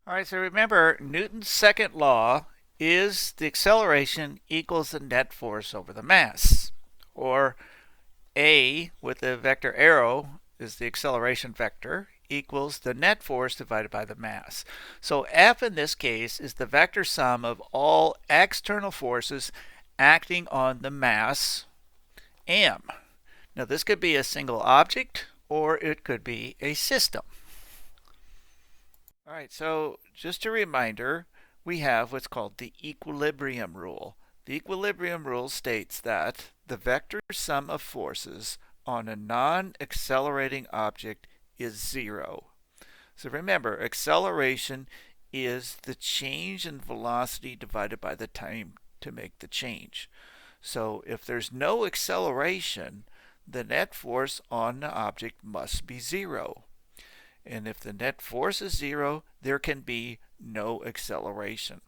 All right, so remember Newton's second law is the acceleration equals the net force over the mass. Or A with the vector arrow is the acceleration vector equals the net force divided by the mass. So F in this case is the vector sum of all external forces acting on the mass M. Now this could be a single object or it could be a system. All right, so just a reminder, we have what's called the equilibrium rule. The equilibrium rule states that the vector sum of forces on a non-accelerating object is zero. So remember, acceleration is the change in velocity divided by the time to make the change. So if there's no acceleration, the net force on the object must be zero. And if the net force is zero, there can be no acceleration.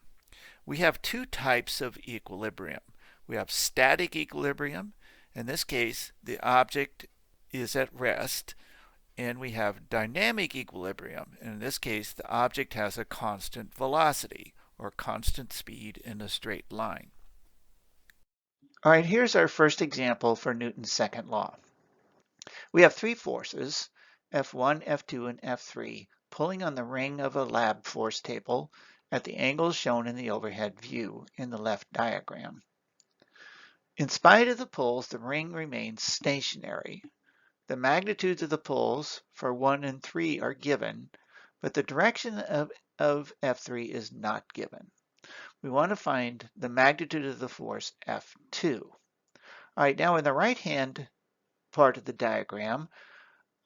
We have two types of equilibrium. We have static equilibrium. In this case, the object is at rest. And we have dynamic equilibrium. And in this case, the object has a constant velocity or constant speed in a straight line. All right, here's our first example for Newton's second law. We have three forces, F1, F2, and F3, pulling on the ring of a lab force table at the angles shown in the overhead view in the left diagram. In spite of the pulls, the ring remains stationary. The magnitudes of the pulls for 1 and 3 are given, but the direction of F3 is not given. We want to find the magnitude of the force F2. All right, now in the right-hand part of the diagram,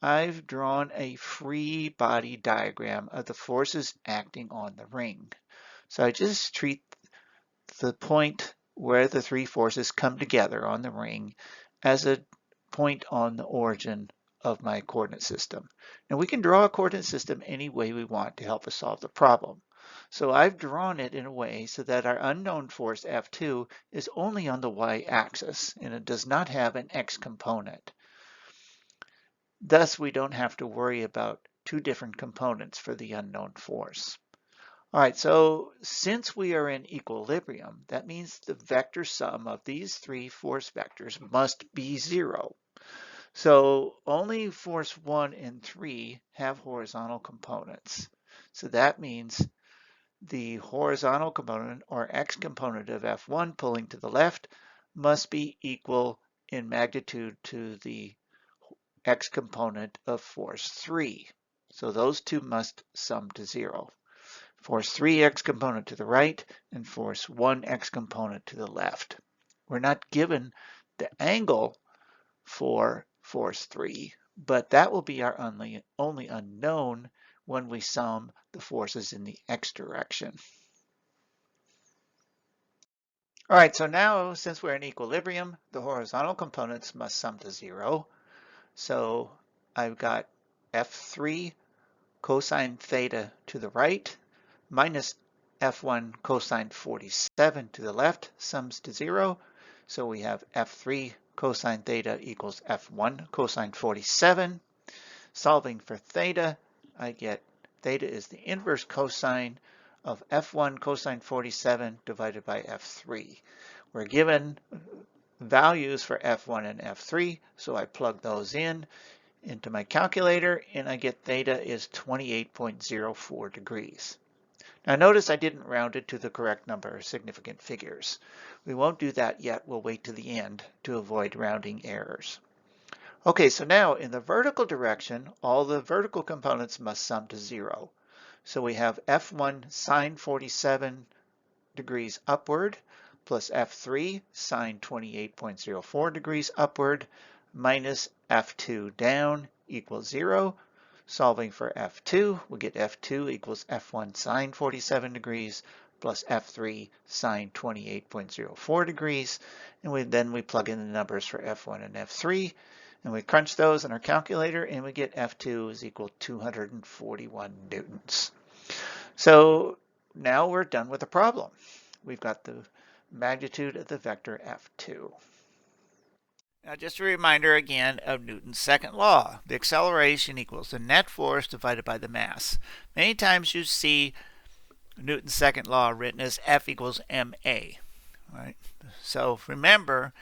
I've drawn a free body diagram of the forces acting on the ring. So I just treat the point where the three forces come together on the ring as a point on the origin of my coordinate system. Now we can draw a coordinate system any way we want to help us solve the problem. So I've drawn it in a way so that our unknown force F2 is only on the y-axis and it does not have an x component. Thus, we don't have to worry about two different components for the unknown force. All right, so since we are in equilibrium, that means the vector sum of these three force vectors must be zero. So only force 1 and 3 have horizontal components. So that means the horizontal component or x component of F1 pulling to the left must be equal in magnitude to the x component of force 3. So those two must sum to zero. Force 3x component to the right and force 1x component to the left. We're not given the angle for force 3, but that will be our only unknown when we sum the forces in the x direction. All right, so now since we're in equilibrium, the horizontal components must sum to zero. So I've got F3 cosine theta to the right minus F1 cosine 47 to the left sums to zero. So we have F3 cosine theta equals F1 cosine 47. Solving for theta, I get theta is the inverse cosine of F1 cosine 47 divided by F3. We're given values for F1 and F3, so I plug those in into my calculator and I get theta is 28.04 degrees. Now notice I didn't round it to the correct number of significant figures. We won't do that yet. We'll wait to the end to avoid rounding errors. Okay, so now in the vertical direction, all the vertical components must sum to zero. So we have F1 sine 47 degrees upward plus F3 sine 28.04 degrees upward minus F2 down equals zero. Solving for F2, we get F2 equals F1 sine 47 degrees plus F3 sine 28.04 degrees. And then we plug in the numbers for F1 and F3. And we crunch those in our calculator and we get F2 is equal to 241 newtons. So now we're done with the problem. We've got the magnitude of the vector F2. Now just a reminder again of Newton's second law. The acceleration equals the net force divided by the mass. Many times you see Newton's second law written as F equals ma. Right? So remember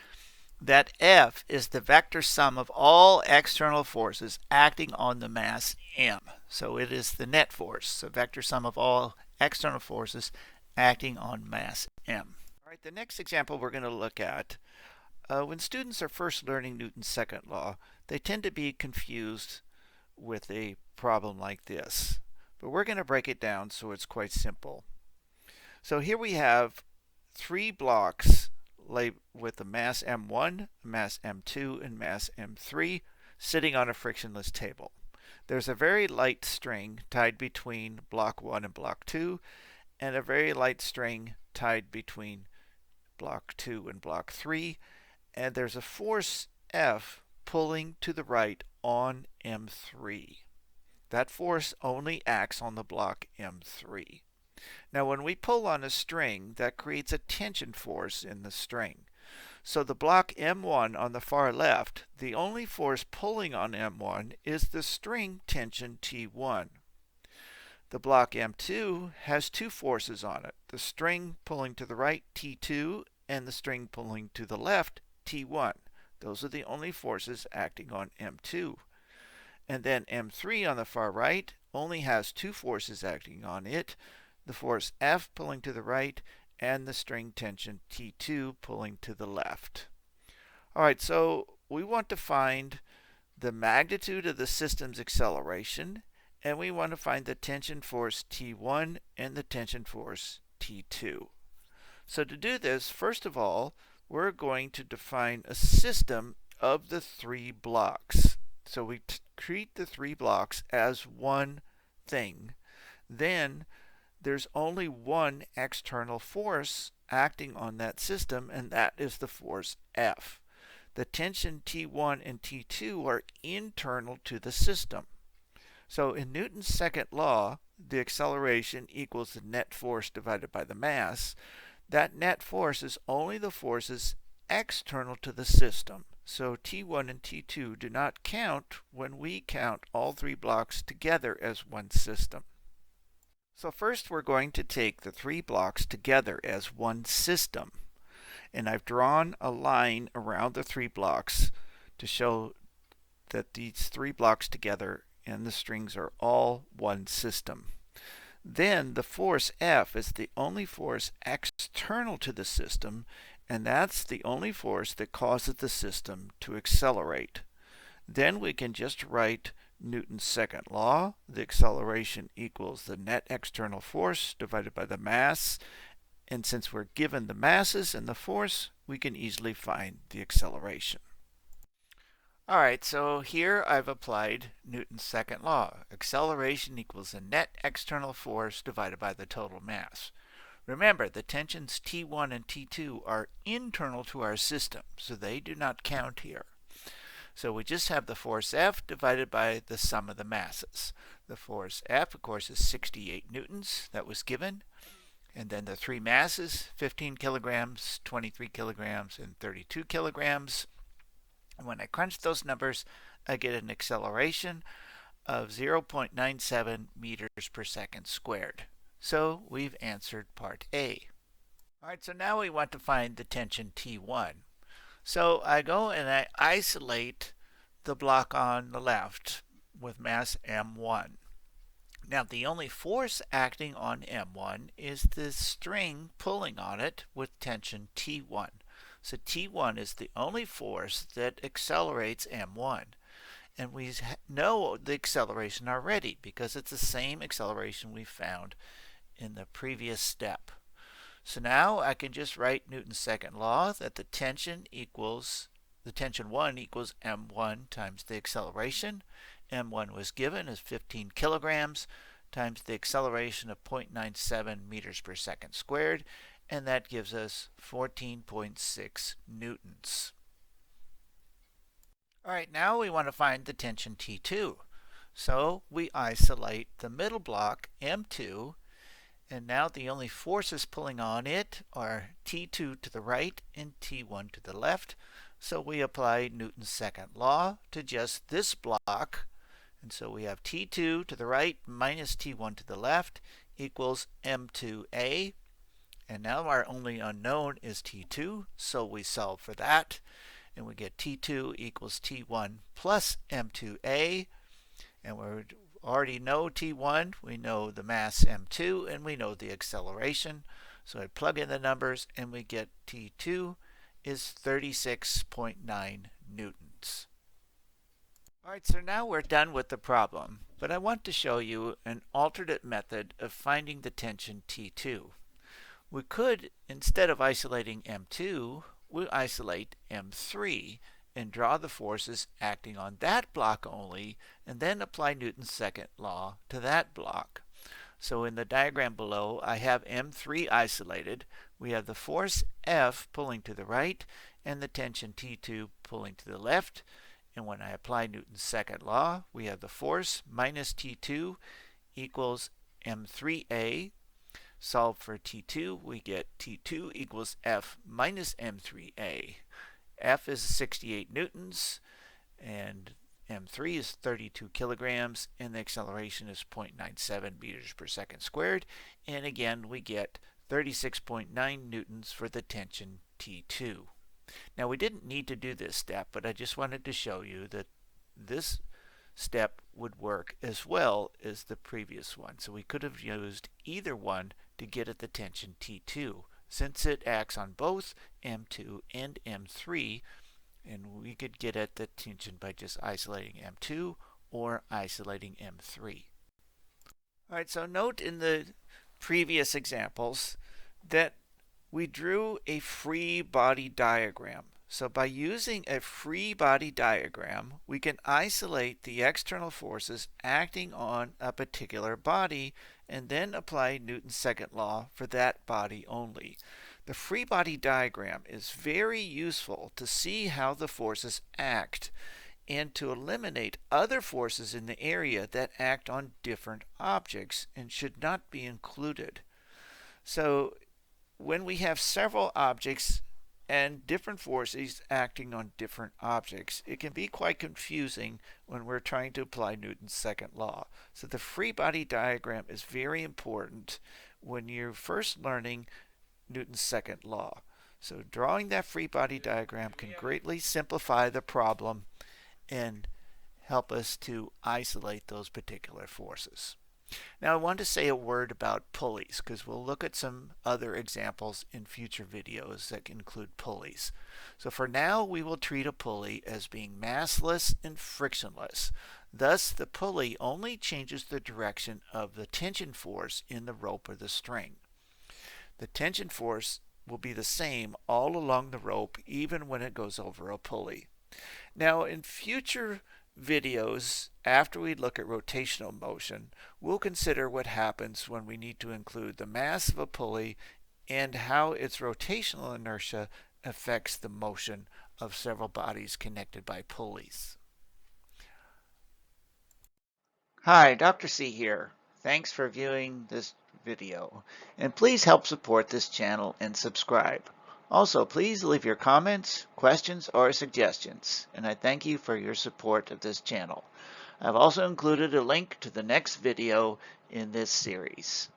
that F is the vector sum of all external forces acting on the mass m. So it is the net force, the vector sum of all external forces acting on mass m. All right, the next example we're going to look at, when students are first learning Newton's second law, they tend to be confused with a problem like this. But we're going to break it down so it's quite simple. So here we have 3 blocks with a mass m1, mass m2, and mass m3 sitting on a frictionless table. There's a very light string tied between block 1 and block 2, and a very light string tied between block 2 and block 3, and there's a force F pulling to the right on m3. That force only acts on the block m3. Now when we pull on a string, that creates a tension force in the string. So the block M1 on the far left, the only force pulling on M1 is the string tension T1. The block M2 has 2 forces on it, the string pulling to the right, T2, and the string pulling to the left, T1. Those are the only forces acting on M2. And then M3 on the far right only has 2 forces acting on it, the force F pulling to the right and the string tension T2 pulling to the left. All right, so we want to find the magnitude of the system's acceleration, and we want to find the tension force T1 and the tension force T2. So to do this, first of all, we're going to define a system of the 3 blocks. So we treat the 3 blocks as one thing. Then there's only one external force acting on that system, and that is the force F. The tension T1 and T2 are internal to the system. So in Newton's second law, the acceleration equals the net force divided by the mass. That net force is only the forces external to the system. So T1 and T2 do not count when we count all 3 blocks together as one system. So first we're going to take the 3 blocks together as one system. And I've drawn a line around the 3 blocks to show that these 3 blocks together and the strings are all one system. Then the force F is the only force external to the system, and that's the only force that causes the system to accelerate. Then we can just write Newton's second law. The acceleration equals the net external force divided by the mass. And since we're given the masses and the force, we can easily find the acceleration. All right, so here I've applied Newton's second law. Acceleration equals the net external force divided by the total mass. Remember, the tensions T1 and T2 are internal to our system, so they do not count here. So we just have the force F divided by the sum of the masses. The force F, of course, is 68 newtons. That was given. And then the 3 masses, 15 kilograms, 23 kilograms, and 32 kilograms. And when I crunch those numbers, I get an acceleration of 0.97 meters per second squared. So we've answered part A. All right, so now we want to find the tension T1. So I go and I isolate the block on the left with mass M1. Now the only force acting on M1 is the string pulling on it with tension T1. So T1 is the only force that accelerates M1. And we know the acceleration already because it's the same acceleration we found in the previous step. So now I can just write Newton's second law that the tension 1 equals m1 times the acceleration. M1 was given as 15 kilograms times the acceleration of 0.97 meters per second squared, and that gives us 14.6 newtons. All right, now we want to find the tension T2. So we isolate the middle block, M2, and now the only forces pulling on it are T2 to the right and T1 to the left. So we apply Newton's second law to just this block. And so we have T2 to the right minus T1 to the left equals m2a. And now our only unknown is t2, so we solve for that. And we get t2 equals t1 plus m2a. And we already know t1, we know the mass m2, and we know the acceleration. So I plug in the numbers and we get t2 is 36.9 newtons. Alright, so now we're done with the problem, but I want to show you an alternate method of finding the tension T2. We could, instead of isolating M2, we isolate M3 and draw the forces acting on that block only, and then apply Newton's second law to that block. So in the diagram below, I have M3 isolated. We have the force F pulling to the right and the tension T2 pulling to the left. And when I apply Newton's second law, we have the force minus T2 equals M3A. Solve for T2, we get T2 equals F minus M3A. F is 68 newtons, and M3 is 32 kilograms, and the acceleration is 0.97 meters per second squared. And again, we get 36.9 newtons for the tension T2. Now, we didn't need to do this step, but I just wanted to show you that this step would work as well as the previous one. So we could have used either one to get at the tension T2, since it acts on both M2 and M3, and we could get at the tension by just isolating M2 or isolating M3. Alright, so note in the previous examples that we drew a free body diagram. So by using a free body diagram, we can isolate the external forces acting on a particular body and then apply Newton's second law for that body only. The free body diagram is very useful to see how the forces act and to eliminate other forces in the area that act on different objects and should not be included. So when we have several objects and different forces acting on different objects, it can be quite confusing when we're trying to apply Newton's second law. So the free body diagram is very important when you're first learning Newton's second law. So drawing that free body diagram can greatly simplify the problem and help us to isolate those particular forces. Now I want to say a word about pulleys, because we'll look at some other examples in future videos that include pulleys. So for now, we will treat a pulley as being massless and frictionless. Thus, the pulley only changes the direction of the tension force in the rope or the string. The tension force will be the same all along the rope, even when it goes over a pulley. Now, in future videos, after we look at rotational motion, we'll consider what happens when we need to include the mass of a pulley and how its rotational inertia affects the motion of several bodies connected by pulleys. Hi, Dr. C here. Thanks for viewing this video, and please help support this channel and subscribe. Also, please leave your comments, questions, or suggestions, and I thank you for your support of this channel. I've also included a link to the next video in this series.